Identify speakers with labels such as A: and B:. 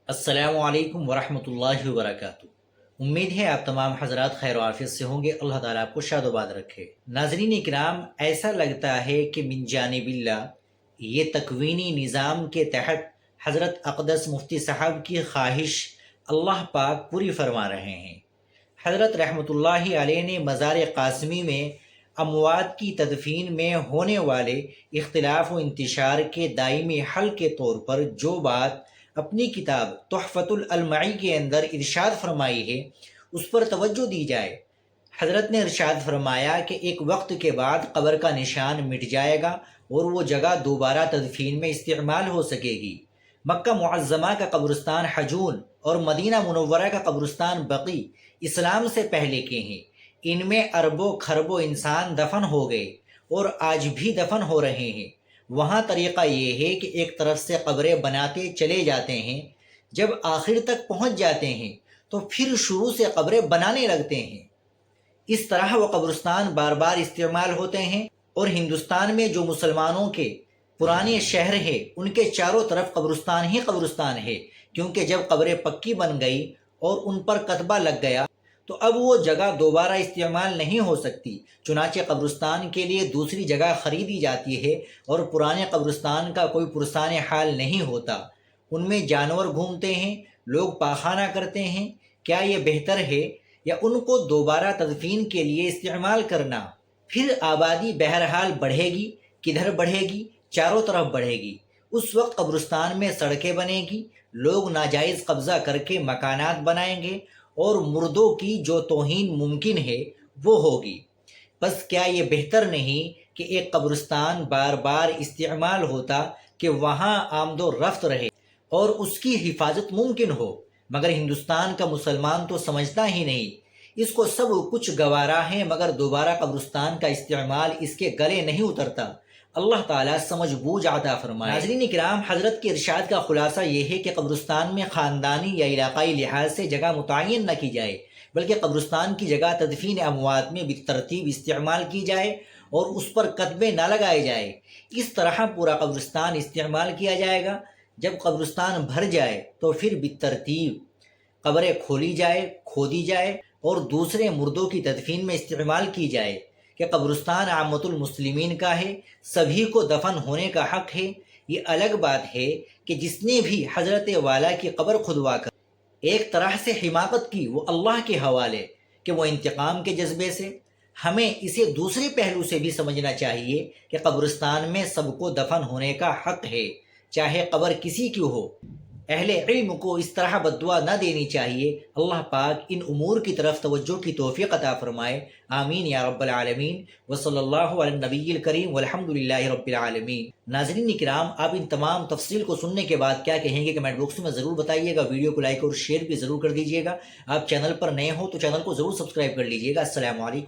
A: السلام علیکم ورحمۃ اللہ وبرکاتہ۔ امید ہے آپ تمام حضرات خیر و عافیت سے ہوں گے۔ اللہ تعالیٰ آپ کو شاد و باد رکھے۔ ناظرین اکرام، ایسا لگتا ہے کہ من جانب اللہ یہ تکوینی نظام کے تحت حضرت اقدس مفتی صاحب کی خواہش اللہ پاک پوری فرما رہے ہیں۔ حضرت رحمۃ اللہ علیہ نے مزار قاسمی میں اموات کی تدفین میں ہونے والے اختلاف و انتشار کے دائمی حل کے طور پر جو بات اپنی کتاب تحفۃ الالمعی کے اندر ارشاد فرمائی ہے، اس پر توجہ دی جائے۔ حضرت نے ارشاد فرمایا کہ ایک وقت کے بعد قبر کا نشان مٹ جائے گا اور وہ جگہ دوبارہ تدفین میں استعمال ہو سکے گی۔ مکہ معظمہ کا قبرستان حجون اور مدینہ منورہ کا قبرستان بقیع اسلام سے پہلے کے ہیں۔ ان میں اربوں کھربوں انسان دفن ہو گئے اور آج بھی دفن ہو رہے ہیں۔ وہاں طریقہ یہ ہے کہ ایک طرف سے قبریں بناتے چلے جاتے ہیں، جب آخر تک پہنچ جاتے ہیں تو پھر شروع سے قبریں بنانے لگتے ہیں۔ اس طرح وہ قبرستان بار بار استعمال ہوتے ہیں، اور ہندوستان میں جو مسلمانوں کے پرانے شہر ہیں ان کے چاروں طرف قبرستان ہی قبرستان ہے، کیونکہ جب قبریں پکی بن گئی اور ان پر کتبہ لگ گیا تو اب وہ جگہ دوبارہ استعمال نہیں ہو سکتی، چنانچہ قبرستان کے لیے دوسری جگہ خریدی جاتی ہے، اور پرانے قبرستان کا کوئی پرسان حال نہیں ہوتا۔ ان میں جانور گھومتے ہیں، لوگ پاخانہ کرتے ہیں۔ کیا یہ بہتر ہے یا ان کو دوبارہ تدفین کے لیے استعمال کرنا؟ پھر آبادی بہرحال بڑھے گی، کدھر بڑھے گی؟ چاروں طرف بڑھے گی۔ اس وقت قبرستان میں سڑکیں بنے گی، لوگ ناجائز قبضہ کر کے مکانات بنائیں گے، اور مردوں کی جو توہین ممکن ہے وہ ہوگی۔ بس کیا یہ بہتر نہیں کہ ایک قبرستان بار بار استعمال ہوتا کہ وہاں آمد و رفت رہے اور اس کی حفاظت ممکن ہو؟ مگر ہندوستان کا مسلمان تو سمجھتا ہی نہیں۔ اس کو سب کچھ گوارا ہے، مگر دوبارہ قبرستان کا استعمال اس کے گلے نہیں اترتا۔ اللہ تعالیٰ سمجھ بوجھ عطا فرمائے۔ ناظرین اکرام، حضرت کے ارشاد کا خلاصہ یہ ہے کہ قبرستان میں خاندانی یا علاقائی لحاظ سے جگہ متعین نہ کی جائے، بلکہ قبرستان کی جگہ تدفین اموات میں بالترتیب استعمال کی جائے اور اس پر کتبے نہ لگائے جائے۔ اس طرح پورا قبرستان استعمال کیا جائے گا۔ جب قبرستان بھر جائے تو پھر بالترتیب قبریں کھولی جائے، کھودی جائے اور دوسرے مردوں کی تدفین میں استعمال کی جائے، کہ قبرستان عامۃ المسلمین کا ہے، سبھی کو دفن ہونے کا حق ہے۔ یہ الگ بات ہے کہ جس نے بھی حضرت والا کی قبر کھدوا کر ایک طرح سے حماقت کی، وہ اللہ کے حوالے کہ وہ انتقام کے جذبے سے۔ ہمیں اسے دوسرے پہلو سے بھی سمجھنا چاہیے کہ قبرستان میں سب کو دفن ہونے کا حق ہے، چاہے قبر کسی کی ہو۔ اہل علم کو اس طرح بددعا نہ دینی چاہیے۔ اللہ پاک ان امور کی طرف توجہ کی توفیق عطا فرمائے۔ آمین یا رب العالمین۔ وصلی اللہ علی النبی الکریم والحمد للہ رب العالمین۔ ناظرین اکرام، آپ ان تمام تفصیل کو سننے کے بعد کیا کہیں گے کمنٹ باکس میں ضرور بتائیے گا۔ ویڈیو کو لائک اور شیئر بھی ضرور کر دیجیے گا۔ آپ چینل پر نئے ہو تو چینل کو ضرور سبسکرائب کر لیجیے گا۔ السلام علیکم۔